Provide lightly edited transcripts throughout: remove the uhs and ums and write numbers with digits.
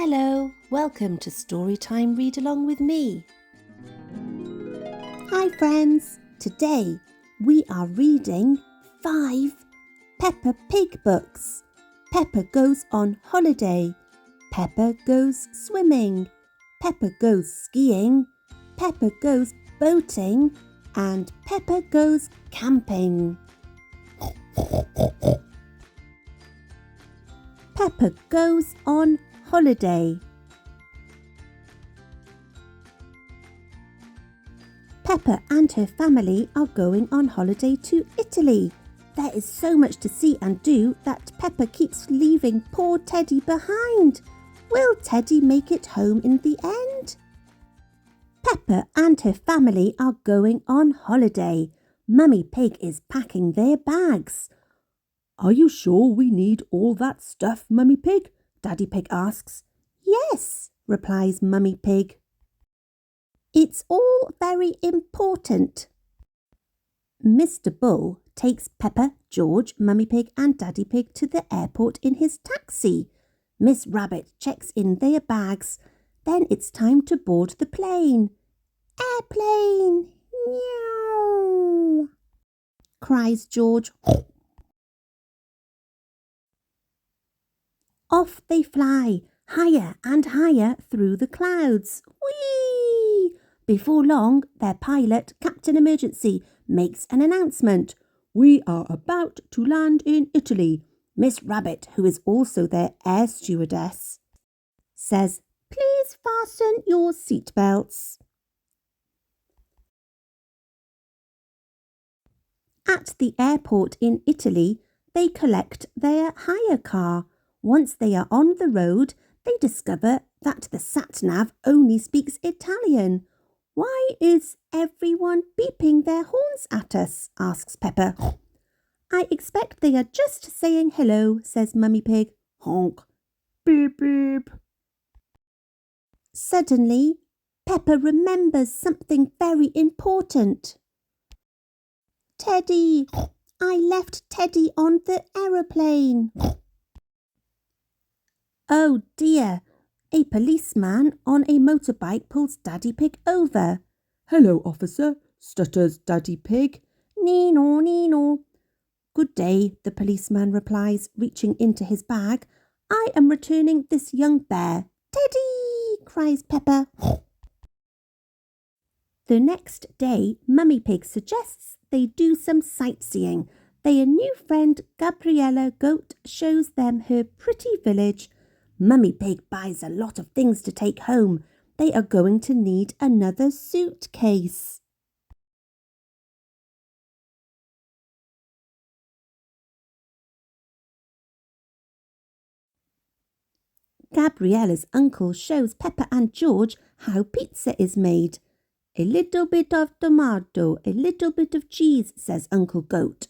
Hello, welcome to Storytime Read Along with me. Hi friends, today we are reading 5 Peppa Pig books. Peppa goes on holiday, Peppa goes swimming, Peppa goes skiing, Peppa goes boating, and Peppa goes camping. Peppa goes on holiday. Peppa and her family are going on holiday to Italy. There is so much to see and do that Peppa keeps leaving poor Teddy behind. Will Teddy make it home in the end? Peppa and her family are going on holiday. Mummy Pig is packing their bags. Are you sure we need all that stuff, Mummy Pig? Daddy Pig asks. Yes, replies Mummy Pig. It's all very important. Mr. Bull takes Peppa, George, Mummy Pig and Daddy Pig to the airport in his taxi. Miss Rabbit checks in their bags. Then it's time to board the plane. Airplane! Meow! Cries George. Off they fly, higher and higher through the clouds. Whee! Before long, their pilot, Captain Emergency, makes an announcement. We are about to land in Italy. Miss Rabbit, who is also their air stewardess, says, please fasten your seatbelts. At the airport in Italy, they collect their hire car. Once they are on the road, they discover that the sat-nav only speaks Italian. Why is everyone beeping their horns at us? Asks Peppa. I expect they are just saying hello, says Mummy Pig. Honk. Beep, beep. Suddenly, Peppa remembers something very important. Teddy! I left Teddy on the aeroplane. Oh dear, a policeman on a motorbike pulls Daddy Pig over. Hello, officer, stutters Daddy Pig. Nino, Nino. Good day, the policeman replies, reaching into his bag. I am returning this young bear. Teddy, cries Peppa. The next day, Mummy Pig suggests they do some sightseeing. Their new friend Gabriella Goat shows them her pretty village. Mummy Pig buys a lot of things to take home. They are going to need another suitcase. Gabriella's uncle shows Peppa and George how pizza is made. A little bit of tomato, a little bit of cheese, says Uncle Goat.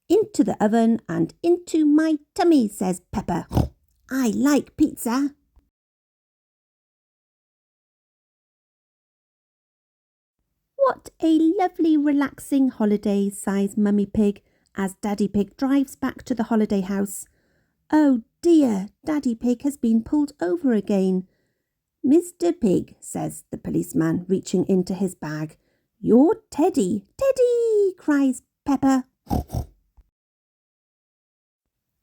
Into the oven and into my tummy, says Peppa. I like pizza. What a lovely relaxing holiday, sighs Mummy Pig as Daddy Pig drives back to the holiday house. Oh dear, Daddy Pig has been pulled over again. Mr. Pig, says the policeman, reaching into his bag. You're Teddy. Teddy, cries Peppa.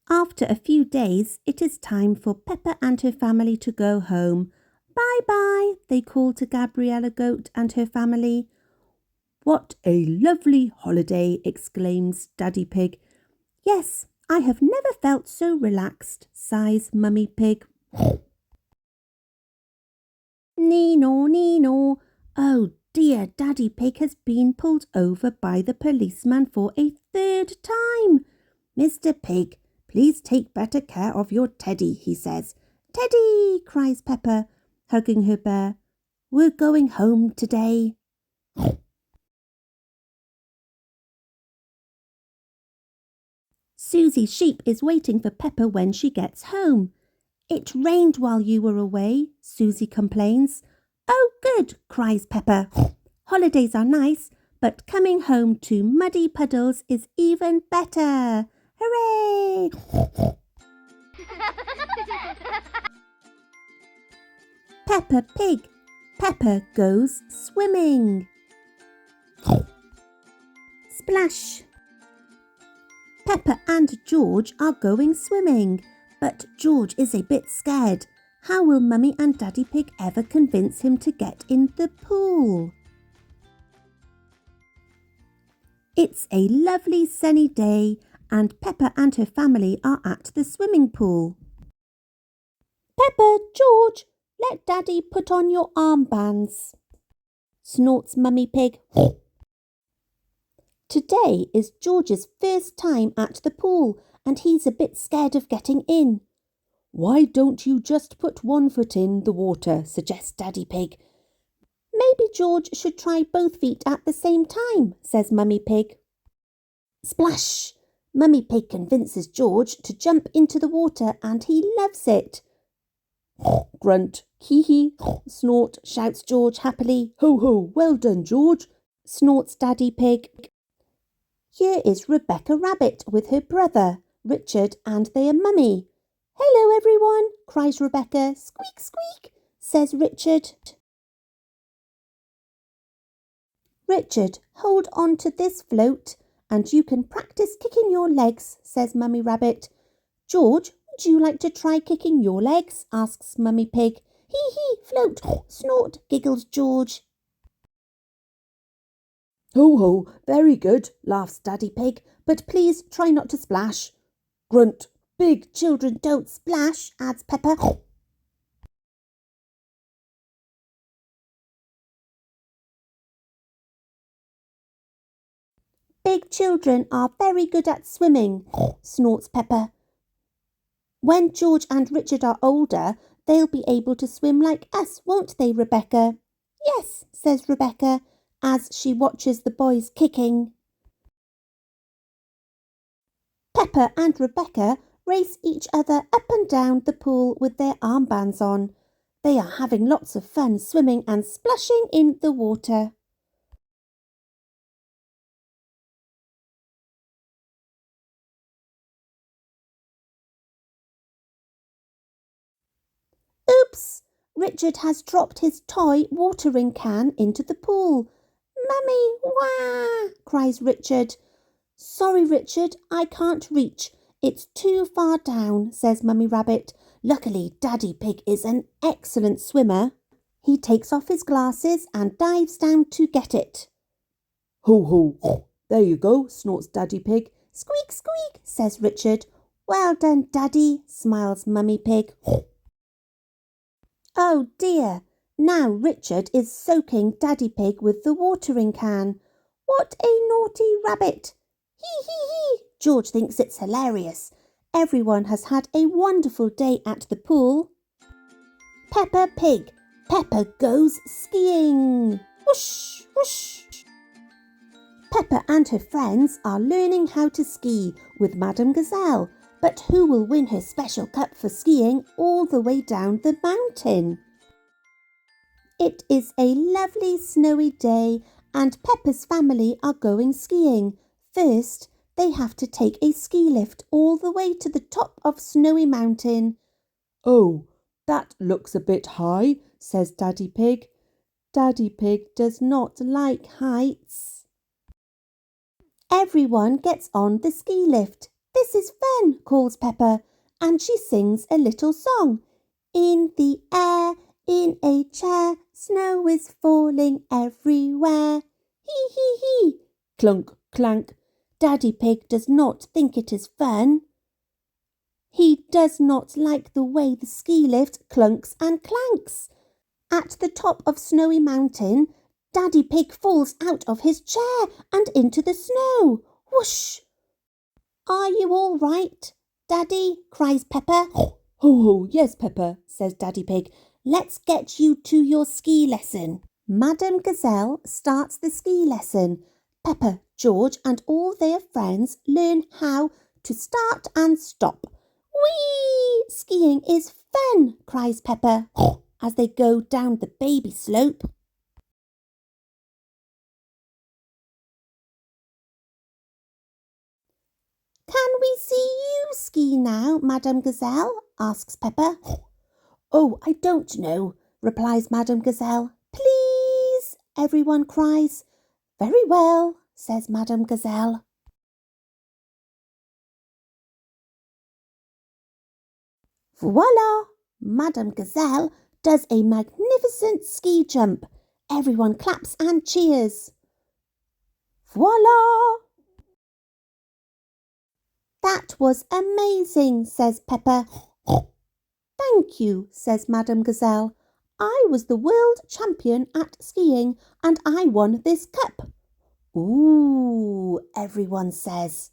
After a few days, it is time for Peppa and her family to go home. Bye-bye, they call to Gabriella Goat and her family. What a lovely holiday, exclaims Daddy Pig. Yes, I have never felt so relaxed, sighs Mummy Pig. Nino, Nino. Oh dear, Daddy Pig has been pulled over by the policeman for a third time. Mr. Pig, please take better care of your Teddy, he says. Teddy, cries Peppa, hugging her bear. We're going home today. Susie Sheep is waiting for Peppa when she gets home. It rained while you were away, Susie complains. Oh good, cries Peppa. Holidays are nice, but coming home to muddy puddles is even better. Hooray! Peppa Pig. Peppa goes swimming. Splash. Peppa and George are going swimming, but George is a bit scared. How will Mummy and Daddy Pig ever convince him to get in the pool? It's a lovely sunny day and Peppa and her family are at the swimming pool. Peppa, George, let Daddy put on your armbands, snorts Mummy Pig. Today is George's first time at the pool and he's a bit scared of getting in. Why don't you just put one foot in the water, suggests Daddy Pig. Maybe George should try both feet at the same time, says Mummy Pig. Splash! Mummy Pig convinces George to jump into the water and he loves it. Grunt, hee-hee, snort, shouts George happily. Ho ho, well done George, snorts Daddy Pig. Here is Rebecca Rabbit with her brother, Richard, and their mummy. Hello everyone, cries Rebecca. Squeak, squeak, says Richard. Richard, hold on to this float and you can practice kicking your legs, says Mummy Rabbit. George, would you like to try kicking your legs? Asks Mummy Pig. Hee hee, float, snort, giggles George. Ho ho, very good, laughs Daddy Pig, but please try not to splash. Grunt, big children don't splash, adds Peppa. Big children are very good at swimming, snorts Peppa. When George and Richard are older, they'll be able to swim like us, won't they, Rebecca? Yes, says Rebecca, as she watches the boys kicking. Peppa and Rebecca race each other up and down the pool with their armbands on. They are having lots of fun swimming and splashing in the water. Oops! Richard has dropped his toy watering can into the pool. Mummy, wah! Cries Richard. Sorry, Richard, I can't reach. It's too far down, says Mummy Rabbit. Luckily, Daddy Pig is an excellent swimmer. He takes off his glasses and dives down to get it. Ho ho, there you go, snorts Daddy Pig. Squeak, squeak, says Richard. Well done, Daddy, smiles Mummy Pig. Oh dear, now Richard is soaking Daddy Pig with the watering can. What a naughty rabbit! Hee hee hee! George thinks it's hilarious. Everyone has had a wonderful day at the pool. Peppa Pig. Peppa goes skiing. Whoosh, whoosh. Peppa and her friends are learning how to ski with Madame Gazelle. But who will win her special cup for skiing all the way down the mountain? It is a lovely snowy day and Peppa's family are going skiing. First, they have to take a ski lift all the way to the top of Snowy Mountain. Oh, that looks a bit high, says Daddy Pig. Daddy Pig does not like heights. Everyone gets on the ski lift. This is fun, calls Peppa, and she sings a little song. In the air, in a chair, snow is falling everywhere. Hee hee hee, clunk clank. Daddy Pig does not think it is fun. He does not like the way the ski lift clunks and clanks. At the top of Snowy Mountain, Daddy Pig falls out of his chair and into the snow. Whoosh! Are you all right, Daddy? Cries Peppa. Ho ho, yes, Peppa, says Daddy Pig. Let's get you to your ski lesson. Madame Gazelle starts the ski lesson. Peppa, George and all their friends learn how to start and stop. Whee! Skiing is fun, cries Peppa as they go down the baby slope. Can we see you ski now, Madame Gazelle? Asks Peppa. Oh, I don't know. replies Madame Gazelle. Please, everyone cries. Very well, says Madame Gazelle. Voila! Madame Gazelle does a magnificent ski jump. Everyone claps and cheers. Voila! That was amazing, says Peppa. Thank you, says Madame Gazelle. I was the world champion at skiing and I won this cup. Ooh, everyone says.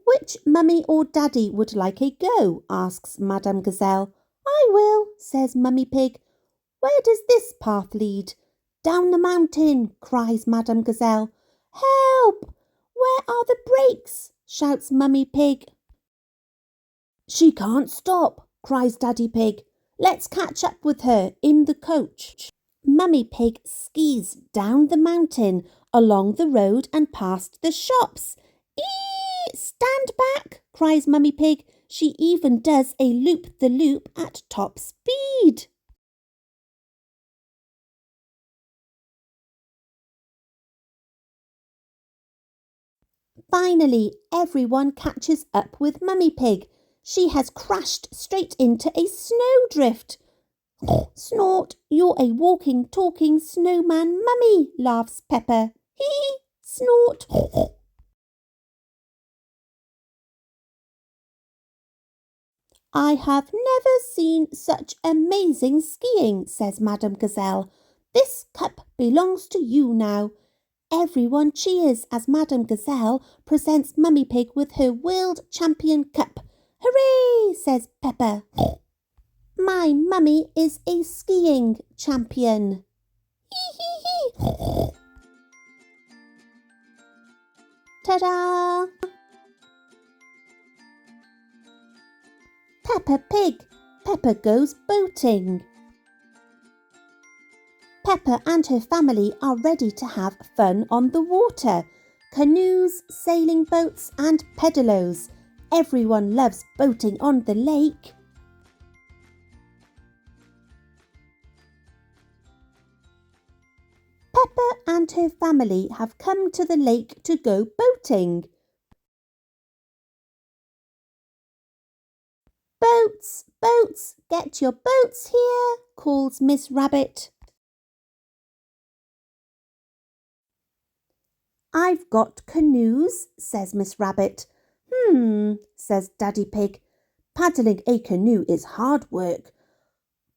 Which mummy or daddy would like a go? Asks Madame Gazelle. I will, says Mummy Pig. Where does this path lead? Down the mountain, cries Madame Gazelle. Help! Where are the brakes? Shouts Mummy Pig. She can't stop, cries Daddy Pig. Let's catch up with her in the coach. Mummy Pig skis down the mountain, along the road and past the shops. Stand back, cries Mummy Pig. She even does a loop-the-loop at top speed. Finally, everyone catches up with Mummy Pig. She has crashed straight into a snowdrift. Snort, you're a walking, talking snowman, Mummy, laughs Peppa. Hee, snort. I have never seen such amazing skiing, says Madame Gazelle. This cup belongs to you now. Everyone cheers as Madame Gazelle presents Mummy Pig with her world champion cup. Hooray, says Peppa. My mummy is a skiing champion. Ta-da! Peppa Pig. Peppa goes boating. Peppa and her family are ready to have fun on the water. Canoes, sailing boats and pedalos. Everyone loves boating on the lake. Peppa and her family have come to the lake to go boating. Boats, boats, get your boats here, calls Miss Rabbit. I've got canoes, says Miss Rabbit. Says Daddy Pig. Paddling a canoe is hard work.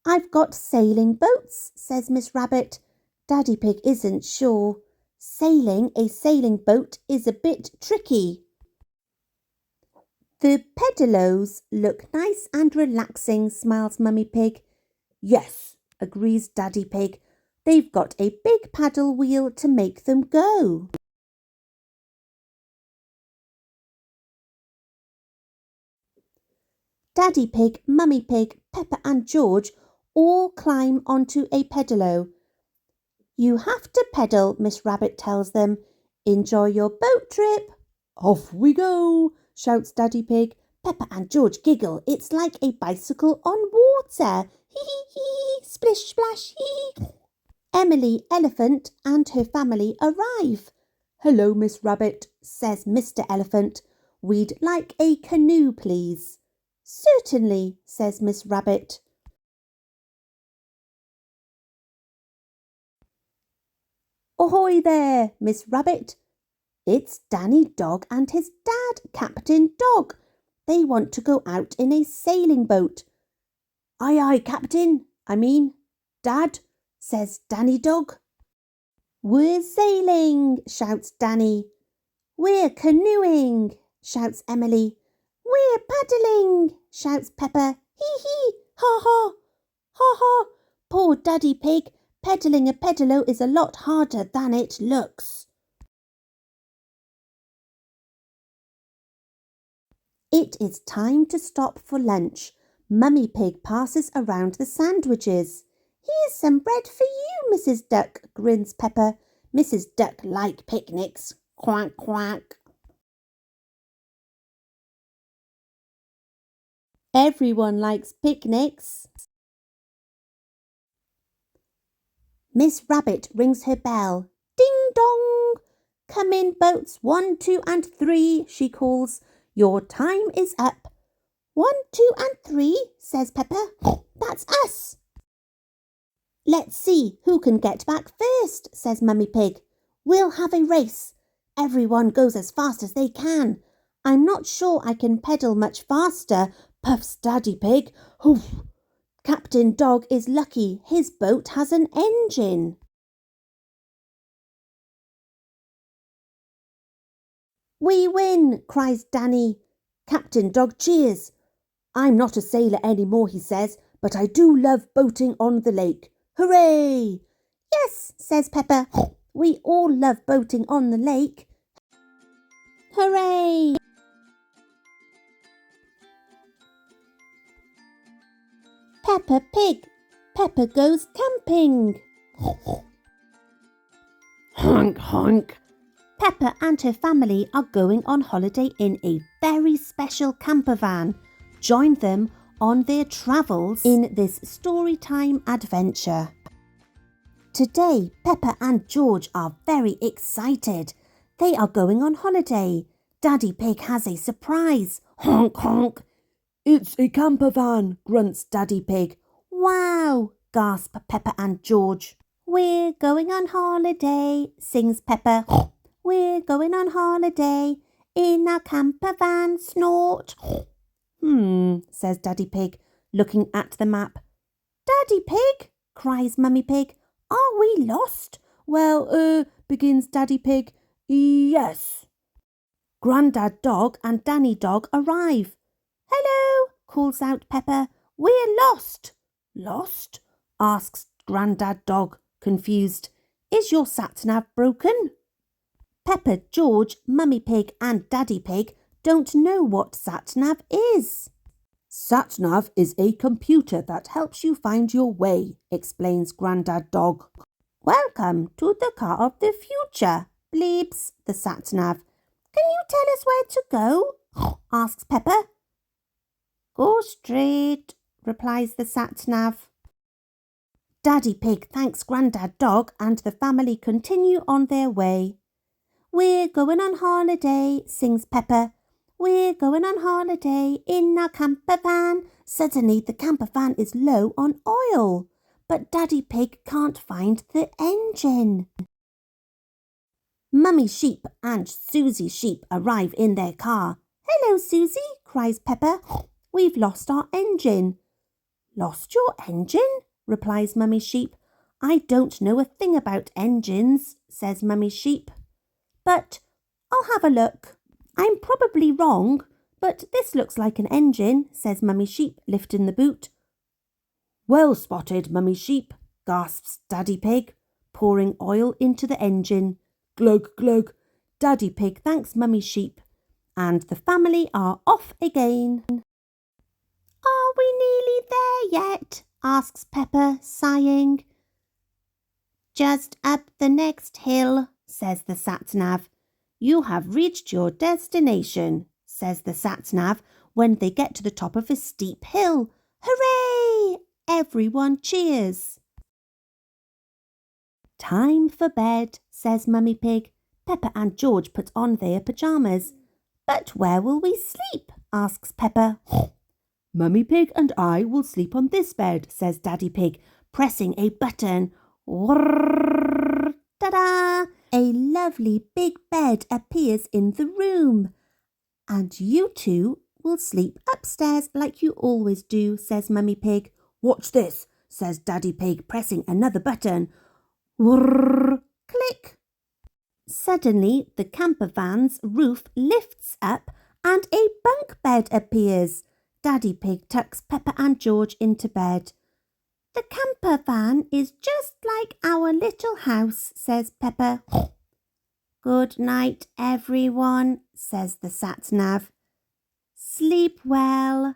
I've got sailing boats, says Miss Rabbit. Daddy Pig isn't sure. Sailing a sailing boat is a bit tricky. The pedalos look nice and relaxing, smiles Mummy Pig. Yes, agrees Daddy Pig. They've got a big paddle wheel to make them go. Daddy Pig, Mummy Pig, Peppa and George all climb onto a pedalo. You have to pedal, Miss Rabbit tells them. Enjoy your boat trip. Off we go, shouts Daddy Pig. Peppa and George giggle. It's like a bicycle on water. Hee hee hee, splish splash hee. Emily Elephant and her family arrive. Hello, Miss Rabbit, says Mr. Elephant. We'd like a canoe, please. Certainly, says Miss Rabbit. Ahoy there, Miss Rabbit. It's Danny Dog and his dad, Captain Dog. They want to go out in a sailing boat. Aye, aye, Captain. Dad, says Danny Dog. We're sailing, shouts Danny. We're canoeing, shouts Emily. We're paddling, shouts Peppa. Hee hee, ha ha, ha ha. Poor Daddy Pig, pedaling a pedalo is a lot harder than it looks. It is time to stop for lunch. Mummy Pig passes around the sandwiches. Here's some bread for you, Mrs. Duck, grins Peppa. Mrs. Duck like picnics. Quack, quack. Everyone likes picnics. Miss Rabbit rings her bell. Ding dong! Come in, boats 1, 2 and 3, she calls. Your time is up. 1, 2 and 3, says Peppa. That's us. Let's see who can get back first, says Mummy Pig. We'll have a race. Everyone goes as fast as they can. I'm not sure I can pedal much faster, puffs Daddy Pig. Hoof! Captain Dog is lucky his boat has an engine. We win, cries Danny. Captain Dog cheers. I'm not a sailor anymore, he says, but I do love boating on the lake. Hooray! Yes, says Peppa. We all love boating on the lake. Hooray! Peppa Pig. Peppa goes camping. Honk, honk. Peppa and her family are going on holiday in a very special camper van. Join them on their travels in this Storytime adventure. Today, Peppa and George are very excited. They are going on holiday. Daddy Pig has a surprise. Honk, honk. It's a camper van, grunts Daddy Pig. Wow, gasp Peppa and George. We're going on holiday, sings Peppa. We're going on holiday in our camper van, snort. Says Daddy Pig, looking at the map. Daddy Pig, cries Mummy Pig. Are we lost? Well, begins Daddy Pig. Yes. Grandad Dog and Danny Dog arrive. Hello, calls out Peppa. We're lost. Lost? Asks Grandad Dog, confused. Is your sat-nav broken? Peppa, George, Mummy Pig and Daddy Pig don't know what sat-nav is. Sat-nav is a computer that helps you find your way, explains Grandad Dog. Welcome to the car of the future, bleeps the sat-nav. Can you tell us where to go? Asks Peppa. Go straight, replies the sat-nav. Daddy Pig thanks Grandad Dog and the family continue on their way. We're going on holiday, sings Peppa. We're going on holiday in our camper van. Suddenly the camper van is low on oil, but Daddy Pig can't find the engine. Mummy Sheep and Susie Sheep arrive in their car. Hello, Susie, cries Peppa. We've lost our engine. Lost your engine? Replies Mummy Sheep. I don't know a thing about engines, says Mummy Sheep. But I'll have a look. I'm probably wrong, but this looks like an engine, says Mummy Sheep, lifting the boot. Well spotted, Mummy Sheep, gasps Daddy Pig, pouring oil into the engine. Glug, glug. Daddy Pig thanks Mummy Sheep, and the family are off again. Are we nearly there yet? Asks Peppa, sighing. Just up the next hill, says the sat-nav. You have reached your destination, says the sat-nav when they get to the top of a steep hill. Hooray! Everyone cheers. Time for bed, says Mummy Pig. Peppa and George put on their pyjamas. But where will we sleep? Asks Peppa. Mummy Pig and I will sleep on this bed, says Daddy Pig, pressing a button. Whirr, ta-da! A lovely big bed appears in the room. And you two will sleep upstairs like you always do, says Mummy Pig. Watch this, says Daddy Pig, pressing another button. Whirr, click. Suddenly, the camper van's roof lifts up and a bunk bed appears. Daddy Pig tucks Peppa and George into bed. The camper van is just like our little house, says Peppa. Good night, everyone, says the sat-nav. Sleep well.